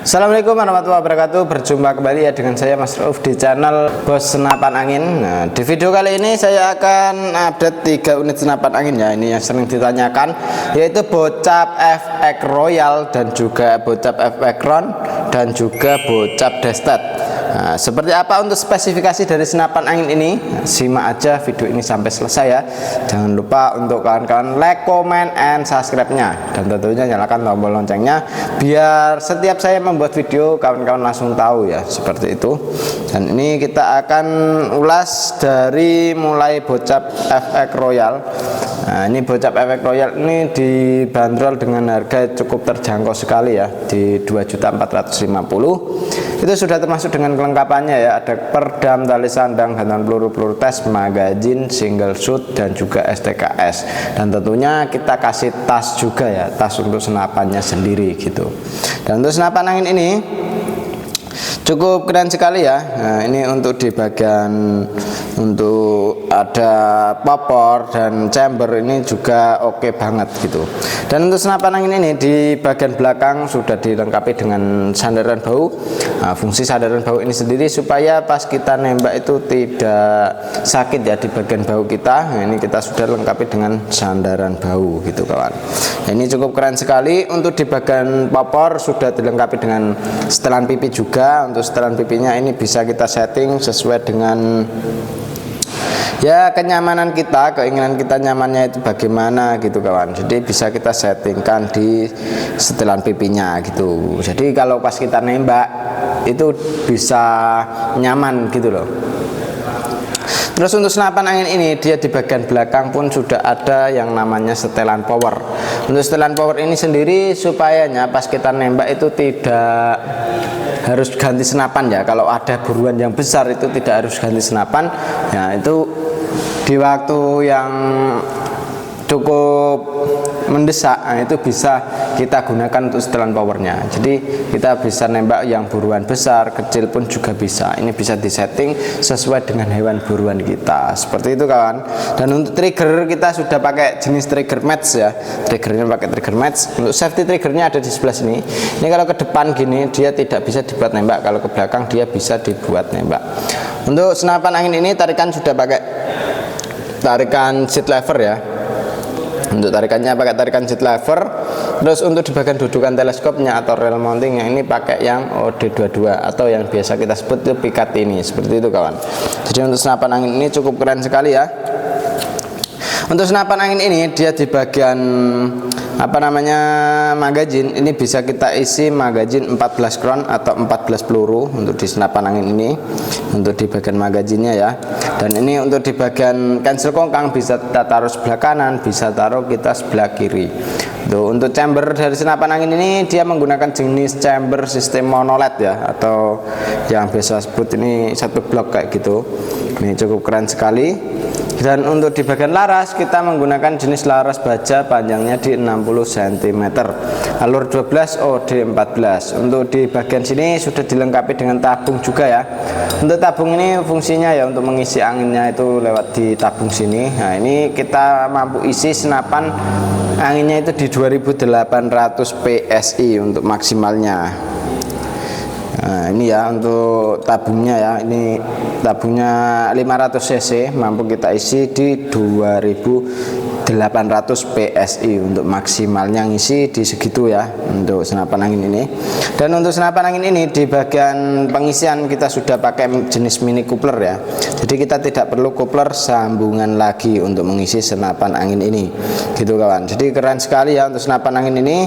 Assalamualaikum warahmatullahi wabarakatuh. Berjumpa kembali ya dengan saya Mas Rauf di channel Bos Senapan Angin. Nah, di video kali ini saya akan update 3 unit senapan angin ya. Ini yang sering ditanyakan, yaitu Bocap FX Royal dan juga Bocap FX Crown dan juga Bocap Destet. Nah, seperti apa untuk spesifikasi dari senapan angin ini? Nah, simak aja video ini sampai selesai ya. Jangan lupa untuk kawan-kawan like, comment, and subscribe-nya, dan tentunya nyalakan tombol loncengnya biar setiap saya membuat video kawan-kawan langsung tahu ya, seperti itu. Dan ini kita akan ulas dari mulai Bocap FX Royal. Nah, ini Bocap FX Royal ini dibanderol dengan harga cukup terjangkau sekali ya, di 2.450.000. Itu sudah termasuk dengan kelengkapannya ya, ada perdam, tali sandang, gantungan peluru tes, magazin, single shoot, dan juga STKS. Dan tentunya kita kasih tas juga ya, tas untuk senapannya sendiri gitu. Dan untuk senapan angin ini cukup keren sekali ya. Nah, ini untuk di bagian untuk ada popor dan chamber ini juga oke banget gitu. Dan untuk senapan angin ini di bagian belakang sudah dilengkapi dengan sandaran bau. Nah, fungsi sandaran bau ini sendiri supaya pas kita nembak itu tidak sakit ya di bagian bau kita. Nah, ini kita sudah lengkapi dengan sandaran bau gitu kawan. Nah, ini cukup keren sekali. Untuk di bagian popor sudah dilengkapi dengan setelan pipi juga. Untuk setelan pipinya ini bisa kita setting sesuai dengan ya kenyamanan kita, keinginan kita nyamannya itu bagaimana gitu kawan. Jadi bisa kita settingkan di setelan pipinya gitu. Jadi kalau pas kita nembak itu bisa nyaman gitu loh. Terus untuk senapan angin ini dia di bagian belakang pun sudah ada yang namanya setelan power. Untuk setelan power ini sendiri supayanya pas kita nembak itu tidak harus ganti senapan ya. Kalau ada buruan yang besar itu tidak harus ganti senapan. Ya itu di waktu yang cukup mendesak, nah itu bisa kita gunakan untuk setelan powernya. Jadi kita bisa nembak yang buruan besar, kecil pun juga bisa. Ini bisa disetting sesuai dengan hewan buruan kita, seperti itu kawan. Dan untuk trigger kita sudah pakai jenis trigger match ya. Triggernya pakai trigger match. Untuk safety triggernya ada di sebelah sini. Ini kalau ke depan gini dia tidak bisa dibuat nembak, kalau ke belakang dia bisa dibuat nembak. Untuk senapan angin ini tarikan sudah pakai tarikan seat lever ya. Untuk tarikannya pakai tarikan seat lever. Terus untuk di bagian dudukan teleskopnya atau rail mountingnya ini pakai yang OD22 atau yang biasa kita sebut itu pikat ini, seperti itu kawan. Jadi untuk senapan angin ini cukup keren sekali ya. Untuk senapan angin ini dia di bagian magazin ini bisa kita isi magazin 14 crown atau 14 peluru untuk di senapan angin ini, untuk di bagian magazinnya ya. Dan ini untuk di bagian cancel kongkang bisa kita taruh sebelah kanan, bisa taruh kita sebelah kiri. Untuk chamber dari senapan angin ini dia menggunakan jenis chamber sistem monoled ya, atau yang biasa sebut ini satu blok kayak gitu. Ini cukup keren sekali. Dan untuk di bagian laras kita menggunakan jenis laras baja, panjangnya di 60 cm, alur 12 OD14. Untuk di bagian sini sudah dilengkapi dengan tabung juga ya. Untuk tabung ini fungsinya ya untuk mengisi anginnya itu lewat di tabung sini. Nah ini kita mampu isi senapan anginnya itu di 2800 PSI untuk maksimalnya. Nah ini ya untuk tabungnya ya, ini tabungnya 500 cc mampu kita isi di 2800 PSI untuk maksimalnya ngisi di segitu ya untuk senapan angin ini. Dan untuk senapan angin ini di bagian pengisian kita sudah pakai jenis mini coupler ya. Jadi kita tidak perlu coupler sambungan lagi untuk mengisi senapan angin ini gitu kawan. Jadi keren sekali ya untuk senapan angin ini.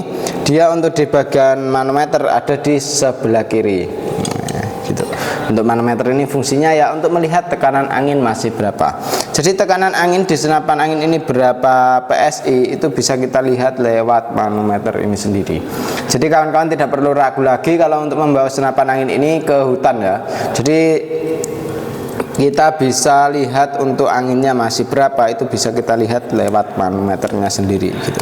Dia untuk di bagian manometer ada di sebelah kiri. Nah, gitu. Untuk manometer ini fungsinya ya untuk melihat tekanan angin masih berapa. Jadi tekanan angin di senapan angin ini berapa PSI itu bisa kita lihat lewat manometer ini sendiri. Jadi kawan-kawan tidak perlu ragu lagi kalau untuk membawa senapan angin ini ke hutan ya. Jadi kita bisa lihat untuk anginnya masih berapa, itu bisa kita lihat lewat manometernya sendiri gitu.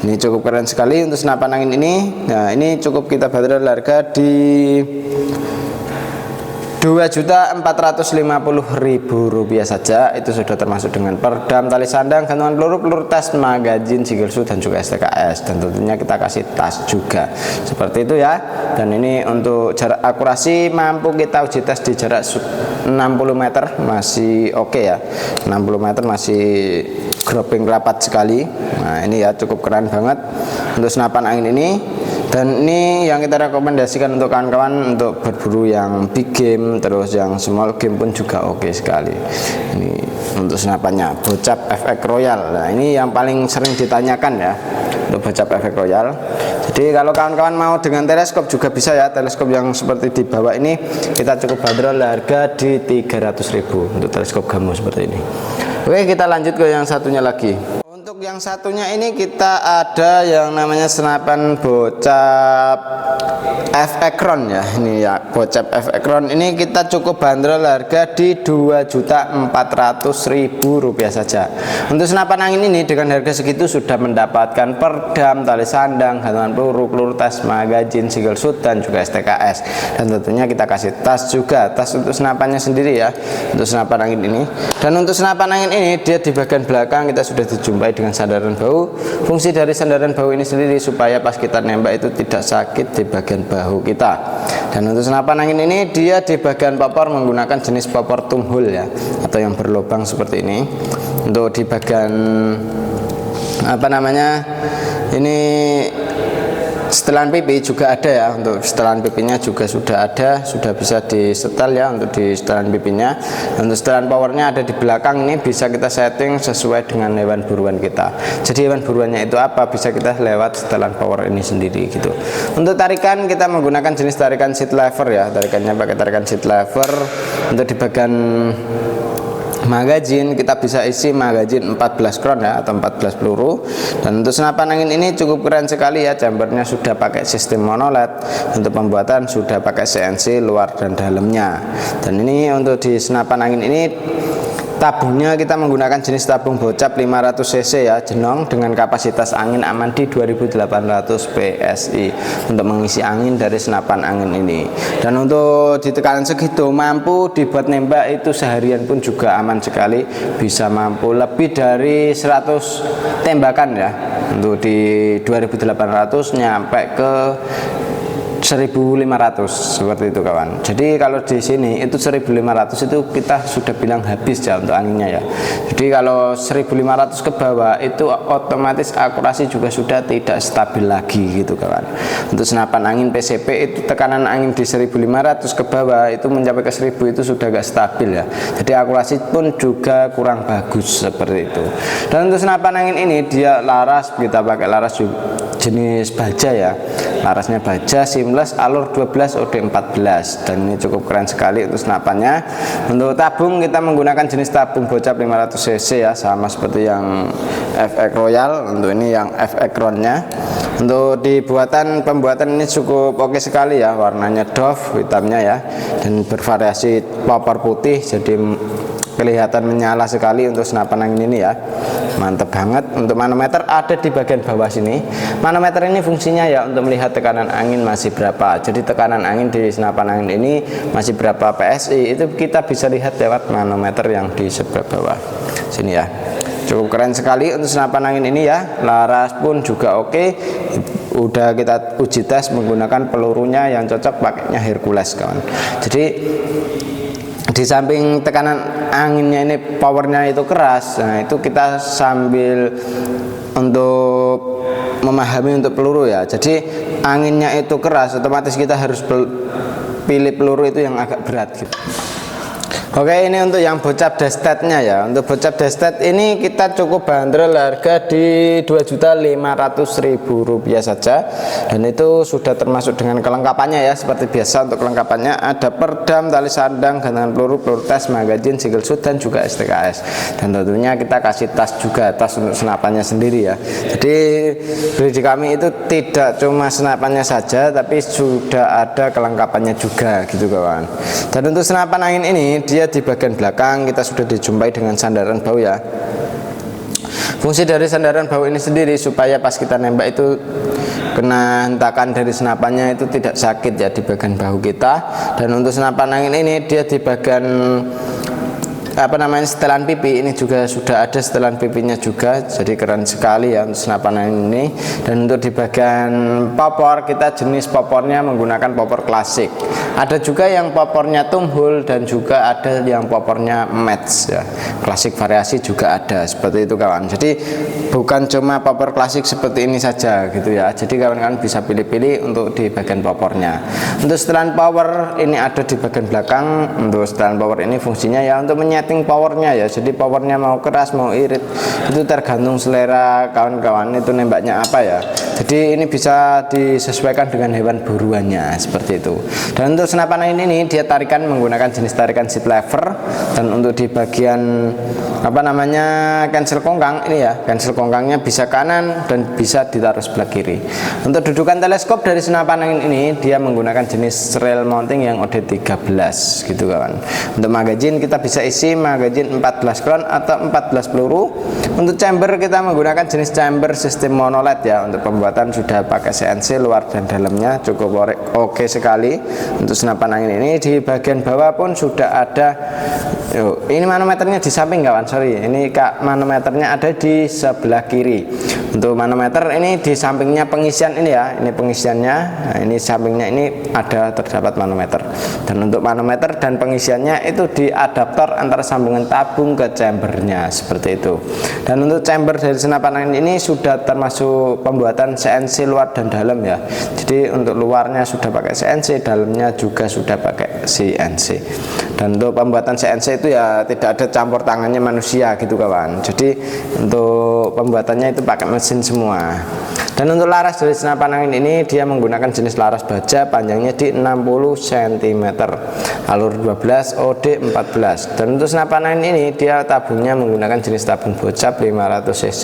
Ini cukup keren sekali untuk senapan angin ini. Nah ini cukup kita bandrol harga di Rp2.450.000 saja. Itu sudah termasuk dengan perdam, tali sandang, gantungan peluru, peluru tes, magazin, single shoot, dan juga STKS. Dan tentunya kita kasih tas juga seperti itu ya. Dan ini untuk jarak akurasi mampu kita uji tes di jarak 60 meter, masih oke ya. 60 meter masih groping rapat sekali. Nah ini ya, cukup keren banget untuk senapan angin ini. Dan ini yang kita rekomendasikan untuk kawan-kawan untuk berburu yang big game, terus yang small game pun juga oke sekali. Ini untuk senapannya Bocap FX Royal. Nah ini yang paling sering ditanyakan ya, untuk Bocap FX Royal. Jadi kalau kawan-kawan mau dengan teleskop juga bisa ya. Teleskop yang seperti di bawah ini kita cukup bandrol harga di 300.000 untuk teleskop Gamo seperti ini. Oke, kita lanjut ke yang satunya lagi. Untuk yang satunya ini kita ada yang namanya senapan Bocap FX Crown ya. Ini ya, Bocap FX Crown ini kita cukup bandrol harga di Rp2.400.000 saja. Untuk senapan angin ini dengan harga segitu sudah mendapatkan perdam, tali sandang, gantungan peluru, peluru tes, magazin, single shoot, dan juga STKS. Dan tentunya kita kasih tas juga, tas untuk senapannya sendiri ya, untuk senapan angin ini. Dan untuk senapan angin ini dia di bagian belakang kita sudah dijumpai dengan sandaran bahu. Fungsi dari sandaran bahu ini sendiri supaya pas kita nembak itu tidak sakit di bagian bahu kita. Dan untuk senapan angin ini dia di bagian popor menggunakan jenis popor tumhul ya, atau yang berlubang seperti ini. Untuk di bagian apa namanya ini, setelan pipi juga ada ya. Untuk setelan pipinya juga sudah ada, sudah bisa disetel ya untuk di setelan pipinya. Untuk setelan powernya ada di belakang, ini bisa kita setting sesuai dengan hewan buruan kita. Jadi hewan buruannya itu apa, bisa kita lewat setelan power ini sendiri gitu. Untuk tarikan kita menggunakan jenis tarikan seat lever ya, tarikannya pakai tarikan seat lever. Untuk di bagian magazin kita bisa isi magazin 14 crown ya, atau 14 peluru. Dan untuk senapan angin ini cukup keren sekali ya, chambernya sudah pakai sistem monoled. Untuk pembuatan sudah pakai CNC luar dan dalamnya. Dan ini untuk di senapan angin ini tabungnya kita menggunakan jenis tabung Bocap 500 cc ya, jenong, dengan kapasitas angin aman di 2800 PSI untuk mengisi angin dari senapan angin ini. Dan untuk di tekanan segitu mampu dibuat nembak itu seharian pun juga aman sekali, bisa mampu lebih dari 100 tembakan ya. Untuk di 2800 nyampe ke 1.500 seperti itu kawan. Jadi kalau di sini itu 1.500 itu kita sudah bilang habis ya untuk anginnya ya. Jadi kalau 1.500 ke bawah itu otomatis akurasi juga sudah tidak stabil lagi gitu kawan. Untuk senapan angin PCP itu tekanan angin di 1.500 ke bawah itu mencapai ke 1.000 itu sudah gak stabil ya. Jadi akurasi pun juga kurang bagus seperti itu. Dan untuk senapan angin ini dia laras, kita pakai laras jenis baja ya. Larasnya baja seamless alur 12 OD 14, dan ini cukup keren sekali untuk senapannya. Untuk tabung kita menggunakan jenis tabung Bocap 500 cc ya, sama seperti yang FX Royal. Untuk ini yang FX Crown-nya. Untuk pembuatan ini cukup oke sekali ya, warnanya doff hitamnya ya, dan bervariasi popor putih, jadi kelihatan menyala sekali untuk senapan angin ini ya. Mantap banget. Untuk manometer ada di bagian bawah sini. Manometer ini fungsinya ya untuk melihat tekanan angin masih berapa. Jadi tekanan angin di senapan angin ini masih berapa PSI itu kita bisa lihat lewat manometer yang di sebelah bawah sini ya. Cukup keren sekali untuk senapan angin ini ya. Laras pun juga oke. Udah kita uji tes menggunakan pelurunya yang cocok pakainya Hercules kawan. Jadi di samping tekanan anginnya ini powernya itu keras, nah itu kita sambil untuk memahami untuk peluru ya. Jadi anginnya itu keras, otomatis kita harus pilih peluru itu yang agak berat gitu. Oke, ini untuk yang Bocap Destet-nya ya. Untuk Bocap Destet ini kita cukup bandrol harga di Rp2.500.000 saja. Dan itu sudah termasuk dengan kelengkapannya ya. Seperti biasa untuk kelengkapannya ada perdam, tali sandang, gantungan peluru, peluru tes, magazin, single shoot, dan juga STKS. Dan tentunya kita kasih tas juga, tas untuk senapannya sendiri ya. Jadi beli di kami itu tidak cuma senapannya saja, tapi sudah ada kelengkapannya juga gitu kawan. Dan untuk senapan angin ini dia di bagian belakang kita sudah dijumpai dengan sandaran bahu ya. Fungsi dari sandaran bahu ini sendiri supaya pas kita nembak itu kena hentakan dari senapannya itu tidak sakit ya di bagian bahu kita. Dan untuk senapan angin ini dia di bagian setelan pipi ini juga sudah ada setelan pipinya juga, jadi keren sekali ya untuk senapan angin ini. Dan untuk di bagian popor, kita jenis popornya menggunakan popor klasik, ada juga yang popornya tumhul dan juga ada yang popornya match ya, klasik variasi juga ada, seperti itu kawan. Jadi bukan cuma popor klasik seperti ini saja gitu ya, jadi kawan-kawan bisa pilih-pilih untuk di bagian popornya. Untuk setelan power ini ada di bagian belakang. Untuk setelan power ini fungsinya ya untuk setting powernya ya, jadi powernya mau keras mau irit itu tergantung selera kawan-kawan itu nembaknya apa ya, jadi ini bisa disesuaikan dengan hewan buruannya seperti itu. Dan untuk senapan angin ini dia tarikan menggunakan jenis tarikan seat lever, dan untuk di bagian cancel kongkang ini ya, cancel kongkangnya bisa kanan dan bisa ditaruh sebelah kiri. Untuk dudukan teleskop dari senapan angin ini dia menggunakan jenis rail mounting yang OD13 gitu kawan. Untuk magazine kita bisa isi magazine 14 crown atau 14 peluru. Untuk chamber kita menggunakan jenis chamber sistem monoled ya. Untuk pembuatan sudah pakai CNC luar dan dalamnya cukup oke sekali. Untuk senapan angin ini di bagian bawah pun sudah ada. Ini manometernya di samping kawan, sorry, ini manometernya ada di sebelah kiri. Untuk manometer ini di sampingnya pengisian ini ya, ini pengisiannya, nah ini sampingnya ini ada terdapat manometer. Dan untuk manometer dan pengisiannya itu di adaptor antara sambungan tabung ke chambernya seperti itu. Dan untuk chamber dari senapan angin ini sudah termasuk pembuatan CNC luar dan dalam ya, jadi untuk luarnya sudah pakai CNC, dalamnya juga sudah pakai CNC. Dan untuk pembuatan CNC itu ya tidak ada campur tangannya manusia gitu kawan, jadi untuk pembuatannya itu pakai mesin semua. Dan untuk laras dari senapan angin ini dia menggunakan jenis laras baja, panjangnya di 60 cm, alur 12, OD 14. Dan untuk senapan angin ini dia tabungnya menggunakan jenis tabung bocap 500 cc,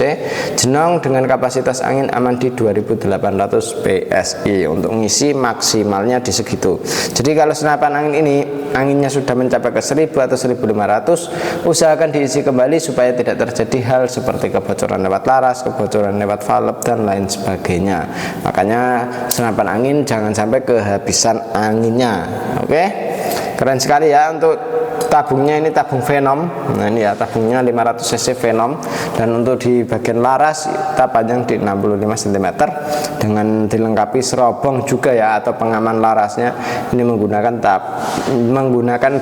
jenong dengan kapasitas angin aman di 2800 PSI. Untuk ngisi maksimalnya di segitu. Jadi kalau senapan angin ini anginnya sudah mencapai ke 1000 atau 1500, usahakan diisi kembali supaya tidak terjadi hal seperti kebocoran lewat laras, kebocoran lewat valve dan lain sebagainya. Makanya senapan angin jangan sampai kehabisan anginnya. Oke, keren sekali ya. Untuk tabungnya ini tabung Venom, nah ini ya tabungnya 500 cc Venom. Dan untuk di bagian laras kita panjang di 65 cm dengan dilengkapi serobong juga ya, atau pengaman larasnya ini menggunakan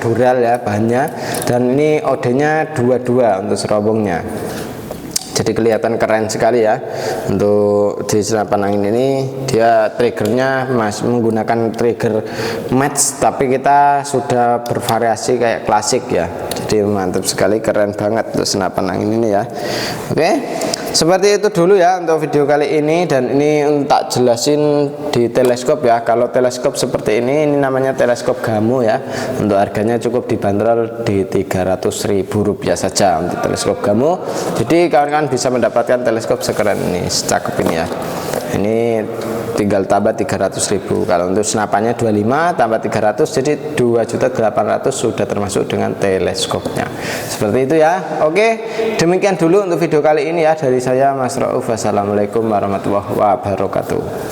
dural ya bahannya, dan ini OD nya 22 untuk serobongnya. Jadi kelihatan keren sekali ya. Untuk di senapan angin ini dia triggernya menggunakan trigger match, tapi kita sudah bervariasi kayak klasik ya. Jadi mantap sekali, keren banget untuk senapan angin ini ya. Oke, seperti itu dulu ya untuk video kali ini. Dan ini tak jelasin di teleskop ya. Kalau teleskop seperti ini namanya teleskop Gamow ya. Untuk harganya cukup dibanderol di Rp300.000 saja untuk teleskop Gamow. Jadi kawan-kawan bisa mendapatkan teleskop sekeren ini, secakep ini ya. Ini tinggal tambah 300.000. Kalau untuk senapannya 25 tambah 300 jadi 2.800.000 sudah termasuk dengan teleskopnya. Seperti itu ya. Oke, demikian dulu untuk video kali ini ya dari saya Mas Rauf. Wassalamualaikum warahmatullahi wabarakatuh.